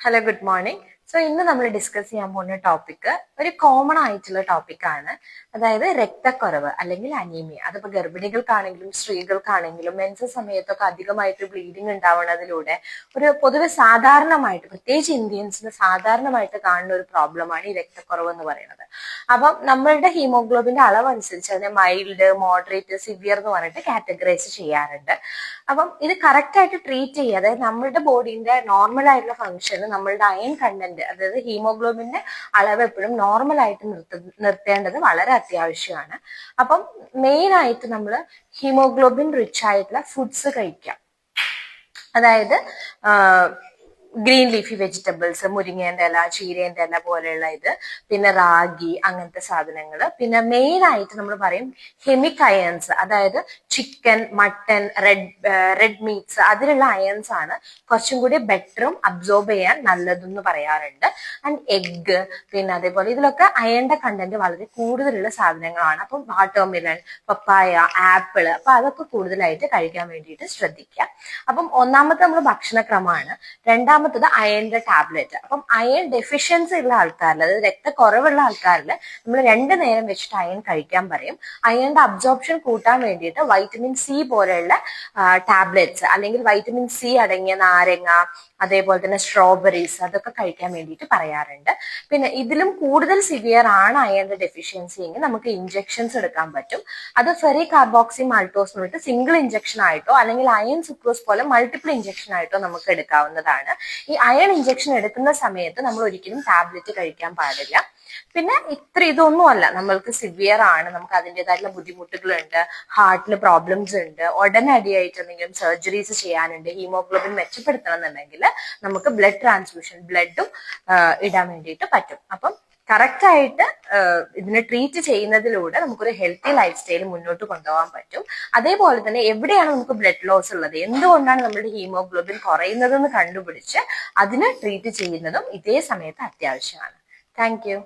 Hello good morning. ഇന്ന് നമ്മൾ discuss ചെയ്യാൻ പോകുന്ന ടോപ്പിക് ഒരു കോമൺ ആയിട്ടുള്ള ടോപ്പിക്കാണ്. അതായത് രക്തക്കുറവ് അല്ലെങ്കിൽ അനീമിയ. അതിപ്പോൾ ഗർഭിണികൾക്കാണെങ്കിലും സ്ത്രീകൾക്കാണെങ്കിലും മെൻസസ് സമയത്തൊക്കെ അധികമായിട്ട് ബ്ലീഡിങ് ഉണ്ടാവുന്നതിലൂടെ ഒരു പൊതുവെ സാധാരണമായിട്ട്, പ്രത്യേകിച്ച് ഇന്ത്യൻസിന് സാധാരണമായിട്ട് കാണുന്ന ഒരു പ്രോബ്ലമാണ് ഈ രക്തക്കുറവ് എന്ന് പറയുന്നത്. അപ്പം നമ്മളുടെ ഹീമോഗ്ലോബിന്റെ അളവ് അനുസരിച്ച് അതിനെ മൈൽഡ്, മോഡറേറ്റ്, സിവിയർ എന്ന് പറഞ്ഞിട്ട് കാറ്റഗറൈസ് ചെയ്യാറുണ്ട്. അപ്പം ഇത് കറക്റ്റ് ആയിട്ട് ട്രീറ്റ് ചെയ്യുക, അതായത് നമ്മുടെ ബോഡീന്റെ നോർമൽ ആയിട്ടുള്ള ഫംഗ്ഷന് നമ്മളുടെ അയൺ കണ്ടന്റ്, അതായത് ഹീമോഗ്ലോബിന്റെ അളവ് എപ്പോഴും നോർമൽ ആയിട്ട് നിർത്തേണ്ടത് വളരെ അത്യാവശ്യമാണ്. അപ്പം മെയിൻ ആയിട്ട് നമ്മൾ ഹീമോഗ്ലോബിൻ റിച്ച് ആയിട്ടുള്ള ഫുഡ്സ് കഴിക്കാം. അതായത് ഗ്രീൻ ലീഫി വെജിറ്റബിൾസ്, മുരിങ്ങേന്റെ ഇല, ചീരേന്റെ ഇല പോലെയുള്ള ഇത്, പിന്നെ റാഗി, അങ്ങനത്തെ സാധനങ്ങൾ. പിന്നെ മെയിൻ ആയിട്ട് നമ്മൾ പറയും ഹെമിക് അയൺസ്, അതായത് ചിക്കൻ, മട്ടൺ, റെഡ് മീറ്റ്സ്, അതിലുള്ള അയൺസ് ആണ് കുറച്ചും കൂടി ബെറ്ററും അബ്സോർബ് ചെയ്യാൻ നല്ലതെന്ന് പറയാറുണ്ട്. ആൻഡ് എഗ്, പിന്നെ അതേപോലെ ഇതിലൊക്കെ അയണിന്റെ കണ്ടന്റ് വളരെ കൂടുതലുള്ള സാധനങ്ങളാണ്. അപ്പം വാട്ടർമെലൺ, പപ്പായ, ആപ്പിള്, അപ്പൊ അതൊക്കെ കൂടുതലായിട്ട് കഴിക്കാൻ വേണ്ടിയിട്ട് ശ്രദ്ധിക്കുക. അപ്പം ഒന്നാമത്തെ നമ്മൾ ഭക്ഷണക്രമമാണ്. രണ്ടാമത്തത് അയണിന്റെ ടാബ്ലറ്റ്. അപ്പം അയൺ ഡെഫിഷ്യൻസി ഉള്ള ആൾക്കാരിൽ, അതായത് രക്തക്കുറവുള്ള ആൾക്കാരിൽ നമ്മൾ 2 നേരം വെച്ചിട്ട് അയൺ കഴിക്കാൻ പറയും. അയണിന്റെ അബ്സോർപ്ഷൻ കൂട്ടാൻ വേണ്ടിയിട്ട് വൈറ്റമിൻ സി പോലെയുള്ള ടാബ്ലറ്റ്സ്, അല്ലെങ്കിൽ വൈറ്റമിൻ സി അടങ്ങിയ നാരങ്ങ, അതേപോലെ തന്നെ സ്ട്രോബെറീസ്, അതൊക്കെ കഴിക്കാൻ വേണ്ടിയിട്ട് പറയാറുണ്ട്. പിന്നെ ഇതിലും കൂടുതൽ സിവിയർ ആണ് അയണിന്റെ ഡെഫിഷ്യൻസി എങ്കിൽ നമുക്ക് ഇഞ്ചെക്ഷൻസ് എടുക്കാൻ പറ്റും. അത് ഫെറി കാർബോക്സി മാൾട്ടോസ് എന്ന് പറഞ്ഞിട്ട് സിംഗിൾ ഇഞ്ചെക്ഷൻ ആയിട്ടോ അല്ലെങ്കിൽ അയൺ സുക്രോസ് പോലെ മൾട്ടിപ്പിൾ ഇഞ്ചെക്ഷൻ ആയിട്ടോ നമുക്ക് എടുക്കാവുന്നതാണ്. ഈ അയൺ ഇഞ്ചെക്ഷൻ എടുക്കുന്ന സമയത്ത് നമ്മൾ ഒരിക്കലും ടാബ്ലറ്റ് കഴിക്കാൻ പാടില്ല. പിന്നെ ഇതൊന്നുമല്ല, നമ്മൾക്ക് സിവിയർ ആണ്, നമുക്ക് അതിൻ്റെതായിട്ടുള്ള ബുദ്ധിമുട്ടുകളുണ്ട്, ഹാർട്ടിൽ പ്രോബ്ലംസ് ഉണ്ട്, ഉടനടിയായിട്ട് എന്തെങ്കിലും സർജറീസ് ചെയ്യാനുണ്ട്, ഹീമോഗ്ലോബിൻ മെച്ചപ്പെടുത്തണം എന്നുണ്ടെങ്കിൽ നമുക്ക് ബ്ലഡ് ട്രാൻസ്ഫ്യൂഷൻ, ബ്ലഡും ഇടാൻ വേണ്ടിയിട്ട് പറ്റും. അപ്പം കറക്റ്റ് ആയിട്ട് ഇതിനെ ട്രീറ്റ് ചെയ്യുന്നതിലൂടെ നമുക്കൊരു ഹെൽത്തി ലൈഫ് സ്റ്റൈൽ മുന്നോട്ട് കൊണ്ടുപോകാൻ പറ്റും. അതേപോലെ തന്നെ എവിടെയാണ് നമുക്ക് ബ്ലഡ് ലോസ് ഉള്ളത്, എന്തുകൊണ്ടാണ് നമ്മുടെ ഹീമോഗ്ലോബിൻ കുറയുന്നതെന്ന് കണ്ടുപിടിച്ച് അതിനെ ട്രീറ്റ് ചെയ്യുന്നതും ഇതേ സമയത്ത് അത്യാവശ്യമാണ്. Thank you.